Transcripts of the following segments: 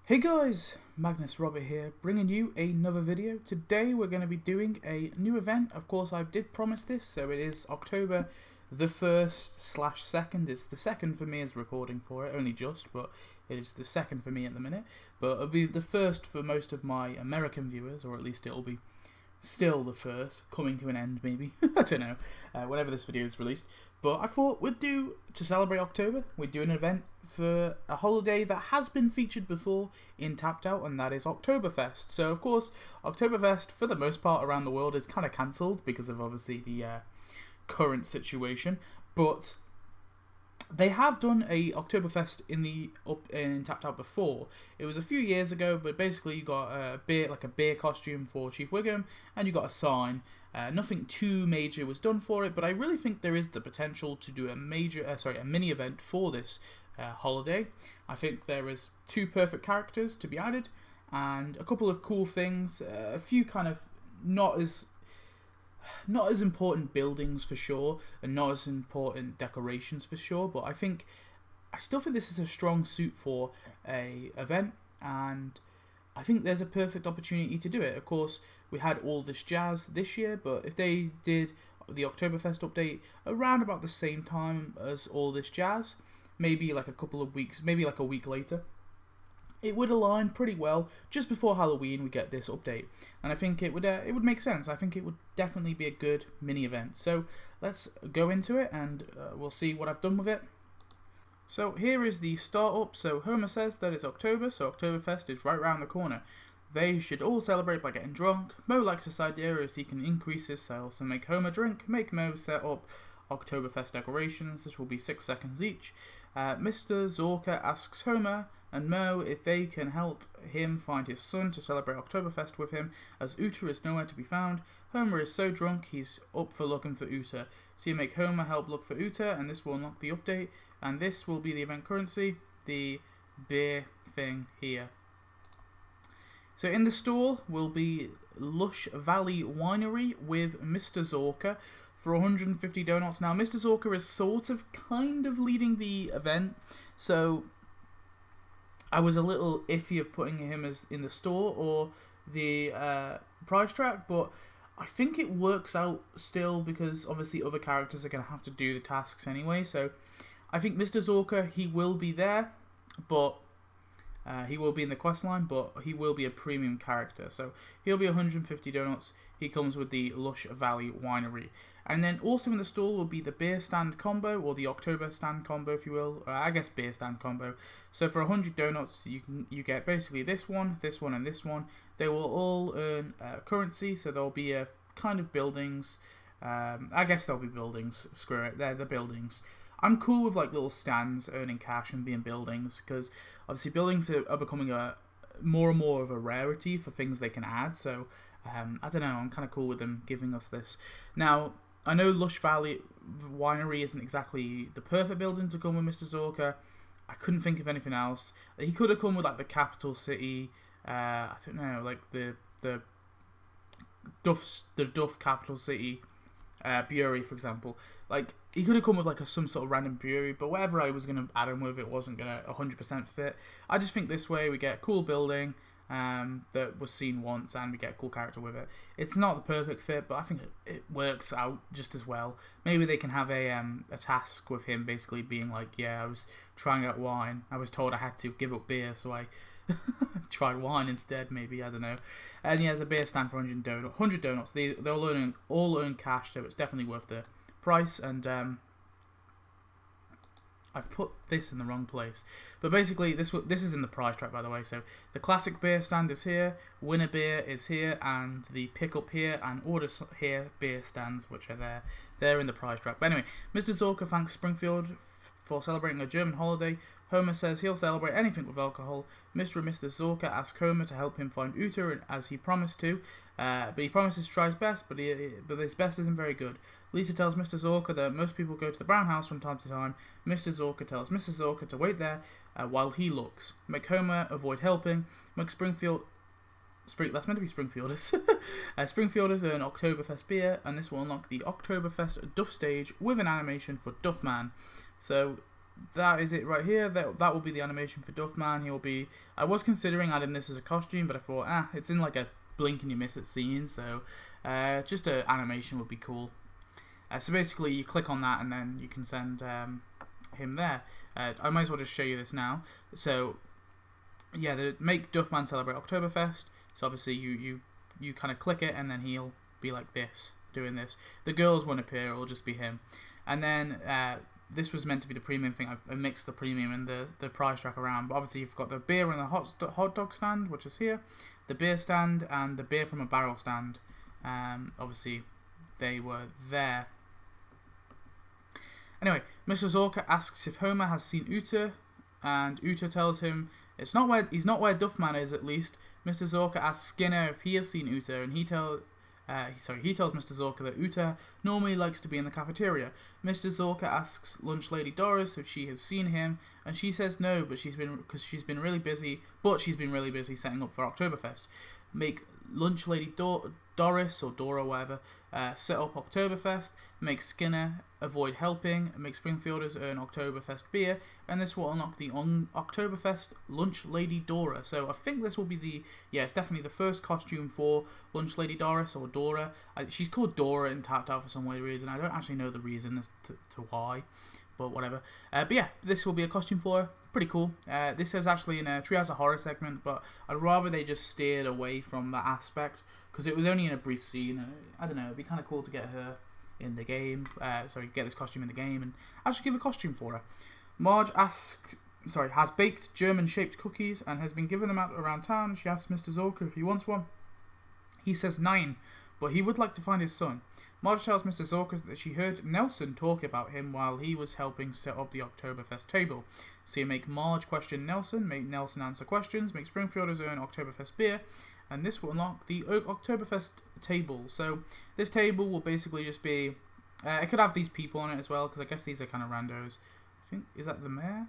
Hey guys, Magnus Robert here, bringing you another video. Today we're going to be doing a new event. Of course, I did promise this, so it is October the 1st/2nd. It's the second for me as recording for it, only just, but it is the second for me at the minute. But it'll be the first for most of my American viewers, or at least it'll be still the first, coming to an end maybe. I don't know, whenever this video is released. But I thought we'd do, to celebrate October, we'd do an event for a holiday that has been featured before in Tapped Out, and that is Oktoberfest. So of course, Oktoberfest, for the most part around the world, is kind of cancelled because of obviously the current situation. But they have done a Oktoberfest in Tapped Out before. It was a few years ago, but basically you got a beer costume for Chief Wiggum, and you got a sign. Nothing too major was done for it, but I really think there is the potential to do a mini event for this holiday. I think there is 2 perfect characters to be added, and a couple of cool things, a few kind of not as important buildings for sure, and not as important decorations for sure, but I still think this is a strong suit for a event, and I think there's a perfect opportunity to do it. Of course, we had All This Jazz this year, but if they did the Oktoberfest update around about the same time as All This Jazz, maybe like a couple of weeks, maybe like a week later, it would align pretty well. Just before Halloween we get this update, and I think it would make sense. I think it would definitely be a good mini event. So let's go into it, and we'll see what I've done with it. So here is the startup. So Homer says that it's October, so Oktoberfest is right around the corner. They should all celebrate by getting drunk. Mo likes this idea as he can increase his sales, so make Homer drink, make Mo set up Oktoberfest decorations. This will be 6 seconds each. Mr. Zorka asks Homer and Mo if they can help him find his son to celebrate Oktoberfest with him, as Uta is nowhere to be found. Homer is so drunk he's up for looking for Uta, so you make Homer help look for Uta, and this will unlock the update, and this will be the event currency, the beer thing here. So in the store will be Lush Valley Winery with Mr. Zorka for 150 donuts. Now Mr. Zorka is kind of leading the event, so I was a little iffy of putting him as in the store or the prize track, but I think it works out still, because obviously other characters are going to have to do the tasks anyway. So I think Mr. Zorka, he will be there, but he will be in the questline, but he will be a premium character. So he'll be 150 donuts. He comes with the Lush Valley Winery. And then also in the store will be the beer stand combo, or the October stand combo, if you will. I guess beer stand combo. So for 100 donuts, you get basically this one, and this one. They will all earn currency, so there'll be a kind of buildings. I guess there'll be buildings. Screw it, they're the buildings. I'm cool with like little stands earning cash and being buildings, because obviously buildings are becoming more and more of a rarity for things they can add. So I don't know, I'm kind of cool with them giving us this. Now I know Lush Valley Winery isn't exactly the perfect building to come with Mr. Zorka. I couldn't think of anything else. He could have come with like the capital city. I don't know, like the Duff capital city. Brewery, for example. Like, he could have come with like some sort of random brewery, but whatever I was going to add him with, it wasn't going to 100% fit. I just think this way we get a cool building that was seen once, and we get a cool character with it. It's not the perfect fit, but I think it works out just as well. Maybe they can have a task with him basically being like, yeah, I was trying out wine. I was told I had to give up beer, so I tried wine instead, maybe, I don't know. And yeah, the beer stand for 100 donuts. They'll all earn cash, so it's definitely worth the price. And I've put this in the wrong place, but basically this is in the price track, by the way. So the classic beer stand is here, winner beer is here, and the pickup here and order here beer stands, which are there. They're in the price track. But anyway, Mr. Zorka thanks Springfield for celebrating a German holiday. Homer says he'll celebrate anything with alcohol. Mr. and Mr. Zorka ask Homer to help him find Uta, as he promised to, but he promises to try his best, but his best isn't very good. Lisa tells Mr. Zorka that most people go to the brown house from time to time. Mr. Zorka tells Mrs. Zorka to wait there while he looks. Make Homer avoid helping. Make Springfield... that's meant to be Springfielders. Springfielders earn Oktoberfest beer, and this will unlock the Oktoberfest Duff stage with an animation for Duff Man. So that is it right here. That will be the animation for Duffman. He'll be. I was considering adding this as a costume, but I thought, it's in like a blink and you miss it scene, so just an animation would be cool. So basically, you click on that and then you can send him there. I might as well just show you this now. So yeah, the make Duffman celebrate Oktoberfest. So obviously you kind of click it and then he'll be like this, doing this. The girls won't appear; it'll just be him. And then this was meant to be the premium thing. I mixed the premium and the price track around. But obviously you've got the beer and the hot dog stand, which is here, the beer stand, and the beer from a barrel stand. Obviously they were there. Anyway, Mr. Zorka asks if Homer has seen Uta, and Uta tells him he's not where Duffman is, at least. Mr. Zorka asks Skinner if he has seen Uta, and he tells Mr. Zorka that Uta normally likes to be in the cafeteria. Mr. Zorka asks Lunch Lady Doris if she has seen him, and she says no, but she's been really busy setting up for Oktoberfest. Make Lunch Lady Doris or Dora, whatever, set up Oktoberfest, make Skinner avoid helping, make Springfielders earn Oktoberfest beer, and this will unlock the Oktoberfest Lunch Lady Dora. So I think this will be it's definitely the first costume for Lunch Lady Doris or Dora. She's called Dora in Tapped Out for some weird reason. I don't actually know the reason as to why, but whatever. But yeah, this will be a costume for her. Pretty cool. This is actually in a Treehouse of Horror segment, but I'd rather they just steered away from that aspect because it was only in a brief scene. I don't know, it'd be kind of cool to get her in the game. Get this costume in the game and actually give a costume for her. Marge has baked German-shaped cookies and has been given them out around town. She asks Mr. Zorka if he wants one. He says 9, but he would like to find his son. Marge tells Mr. Zorka that she heard Nelson talk about him while he was helping set up the Oktoberfest table. So you make Marge question Nelson, make Nelson answer questions, make Springfielders earn Oktoberfest beer, and this will unlock the Oktoberfest table. So this table will basically just be, it could have these people on it as well, because I guess these are kind of randos. I think, is that the mayor?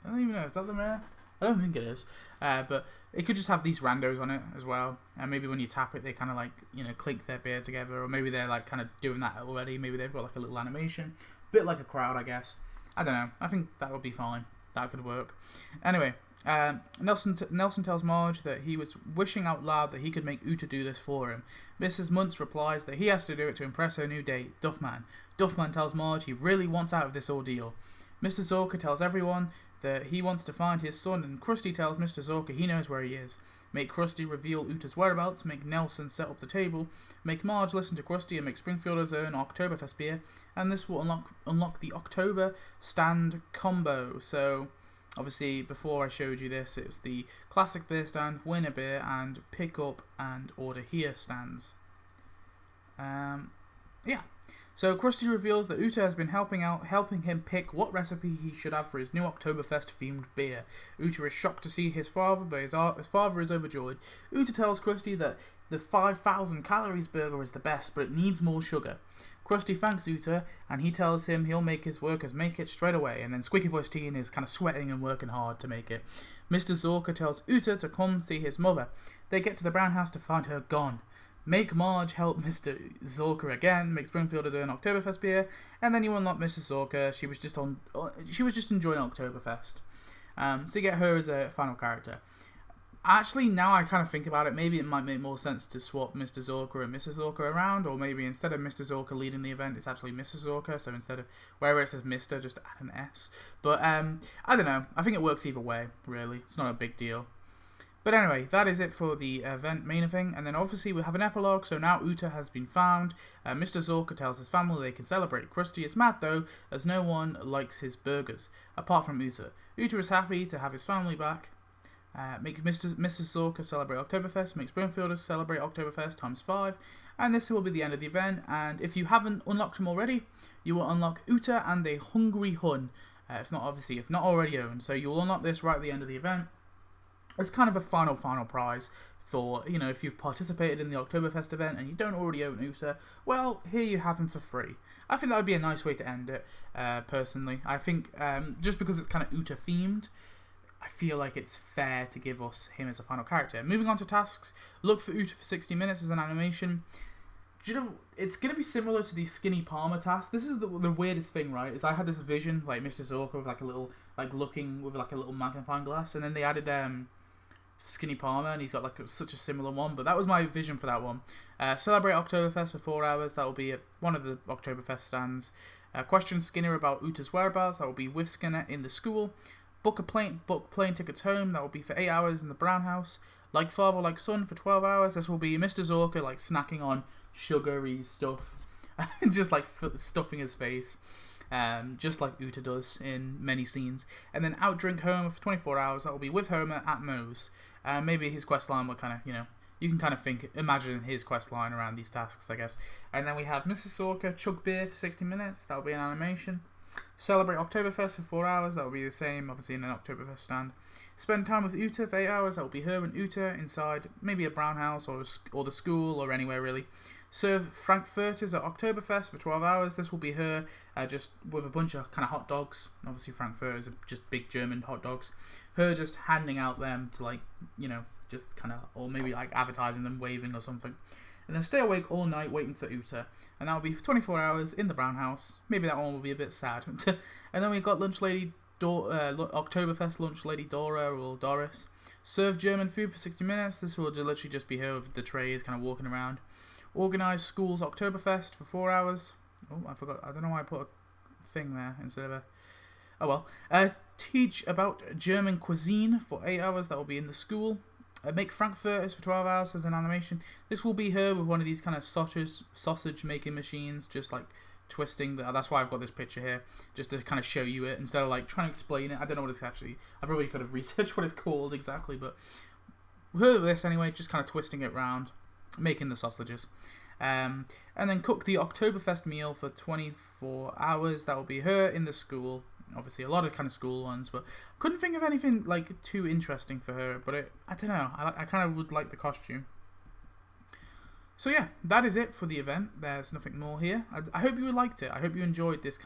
I don't even know, is that the mayor? I don't think it is, but it could just have these randos on it as well, and maybe when you tap it they kind of like, clink their beer together, or maybe they're like kind of doing that already, maybe they've got like a little animation, a bit like a crowd, I guess. I don't know, I think that would be fine, that could work. Anyway, Nelson tells Marge that he was wishing out loud that he could make Uta do this for him. Mrs. Muntz replies that he has to do it to impress her new date, Duffman. Duffman tells Marge he really wants out of this ordeal. Mr. Zorka tells everyone that he wants to find his son, and Krusty tells Mr. Zorka he knows where he is. Make Krusty reveal Uta's whereabouts, make Nelson set up the table, make Marge listen to Krusty, and make Springfielders earn Oktoberfest beer, and this will unlock the Oktober stand combo. So obviously before I showed you this, it's the classic beer stand, win a beer, and pick up and order here stands. Yeah. So Krusty reveals that Uta has been helping him pick what recipe he should have for his new Oktoberfest themed beer. Uta is shocked to see his father, but his father is overjoyed. Uta tells Krusty that the 5,000 calories burger is the best, but it needs more sugar. Krusty thanks Uta, and he tells him he'll make his workers make it straight away, and then Squeaky Voice Teen is kind of sweating and working hard to make it. Mr. Zorka tells Uta to come see his mother. They get to the brown house to find her gone. Make Marge help Mr. Zorka again, make Springfielders earn Oktoberfest beer, and then you unlock Mrs. Zorka. She was just enjoying Oktoberfest. So you get her as a final character. Actually, now I kind of think about it, maybe it might make more sense to swap Mr. Zorka and Mrs. Zorka around, or maybe instead of Mr. Zorka leading the event, it's actually Mrs. Zorka, so instead of, wherever it says Mr., just add an S. But, I don't know, I think it works either way, really. It's not a big deal. But anyway, that is it for the event main thing, and then obviously we have an epilogue, so now Uta has been found. Mr. Zorka tells his family they can celebrate. Krusty is mad though, as no one likes his burgers, apart from Uta. Uta is happy to have his family back. Make Mrs. Zorka celebrate Oktoberfest, make Springfielders celebrate Oktoberfest ×5, and this will be the end of the event, and if you haven't unlocked them already, you will unlock Uta and a Hungry Hun, if not already owned, so you will unlock this right at the end of the event. It's kind of a final prize for, if you've participated in the Oktoberfest event and you don't already own Uta, well, here you have him for free. I think that would be a nice way to end it, personally. I think, just because it's kind of Uta themed, I feel like it's fair to give us him as a final character. Moving on to tasks, look for Uta for 60 minutes as an animation. Do you know, it's going to be similar to the Skinny Palmer task. This is the weirdest thing, right? Is I had this vision, like Mr. Zorka with like a little, like looking with like a little magnifying glass, and then they added Skinny Palmer, and he's got like such a similar one. But that was my vision for that one. Celebrate Oktoberfest for 4 hours. That will be at one of the Oktoberfest stands. Question Skinner about Uta's whereabouts. That will be with Skinner in the school. Book plane tickets home. That will be for 8 hours in the Brown House. Like father, like son for 12 hours. This will be Mr. Zorka like snacking on sugary stuff, just like stuffing his face, just like Uta does in many scenes. And then out drink Homer for 24 hours. That will be with Homer at Moe's. Maybe his quest line will kind of, you can kind of imagine his quest line around these tasks, I guess. And then we have Mrs. Zorka chug beer for 60 minutes. That will be an animation. Celebrate Oktoberfest for 4 hours. That will be the same, obviously, in an Oktoberfest stand. Spend time with Uta for 8 hours. That will be her and Uta inside maybe a Brown House or the school or anywhere, really. Serve Frankfurters at Oktoberfest for 12 hours. This will be her just with a bunch of kind of hot dogs. Obviously, Frankfurters are just big German hot dogs. Her just handing out them to, like, just kind of, or maybe like advertising them, waving or something. And then stay awake all night waiting for Uta. And that will be for 24 hours in the Brown House. Maybe that one will be a bit sad. And then we've got Lunch Lady Oktoberfest Lunch Lady Dora or Doris. Serve German food for 60 minutes. This will literally just be her with the trays kind of walking around. Organise schools Oktoberfest for 4 hours. Oh, I forgot. I don't know why I put a thing there instead of a... Oh well. Teach about German cuisine for 8 hours. That will be in the school. Make Frankfurters for 12 hours as an animation. This will be her with one of these kind of sausage making machines, just like twisting. That's why I've got this picture here, just to kind of show you it instead of like trying to explain it. I don't know what it's actually. I probably could have researched what it's called exactly, but her with this anyway, just kind of twisting it round, making the sausages. And then cook the Oktoberfest meal for 24 hours. That will be her in the school. Obviously, a lot of kind of school ones, but couldn't think of anything like too interesting for her. But I don't know. I kind of would like the costume. So yeah, that is it for the event. There's nothing more here. I hope you liked it. I hope you enjoyed this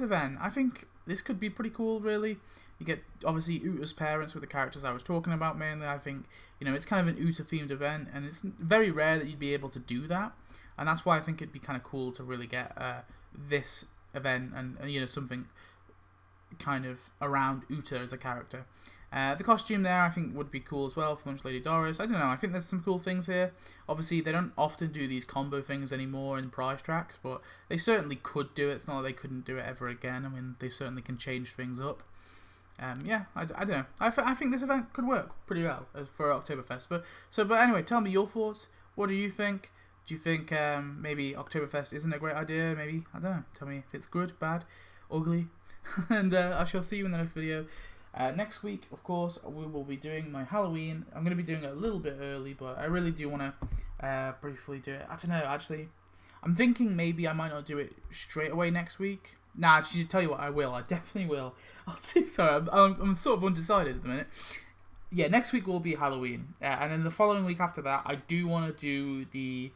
event. I think this could be pretty cool, really. You get obviously Uta's parents with the characters I was talking about mainly. I think it's kind of an Uta themed event, and it's very rare that you'd be able to do that. And that's why I think it'd be kind of cool to really get this event and something kind of around Uta as a character. The costume there I think would be cool as well for Lunch Lady Doris. I don't know, I think there's some cool things here. Obviously they don't often do these combo things anymore in prize tracks, but they certainly could do it. It's not like they couldn't do it ever again. I mean, they certainly can change things up. Yeah, I don't know. I think this event could work pretty well for Oktoberfest. But anyway, tell me your thoughts. What do you think? Do you think maybe Oktoberfest isn't a great idea? Maybe, I don't know. Tell me if it's good, bad, ugly. And I shall see you in the next video. Next week, of course, we will be doing my Halloween. I'm going to be doing it a little bit early, but I really do want to briefly do it. I don't know, actually. I'm thinking maybe I might not do it straight away next week. Nah, actually, tell you what, I will. I definitely will. I'll see. Sorry, I'm sort of undecided at the minute. Yeah, next week will be Halloween. And then the following week after that, I do want to do the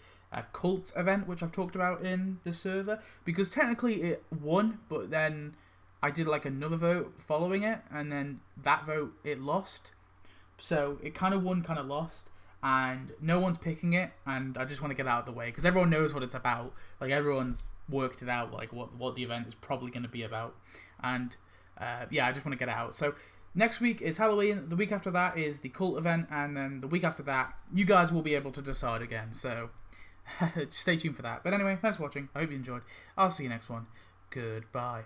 cult event, which I've talked about in the server. Because technically it won, but then I did like another vote following it, and then that vote it lost. So it kind of won, kind of lost, and no one's picking it, and I just want to get out of the way because everyone knows what it's about. Like everyone's worked it out, like what the event is probably going to be about, and yeah, I just want to get it out. So next week is Halloween. The week after that is the cult event, and then the week after that, you guys will be able to decide again. So stay tuned for that. But anyway, thanks for watching. I hope you enjoyed. I'll see you next one. Goodbye.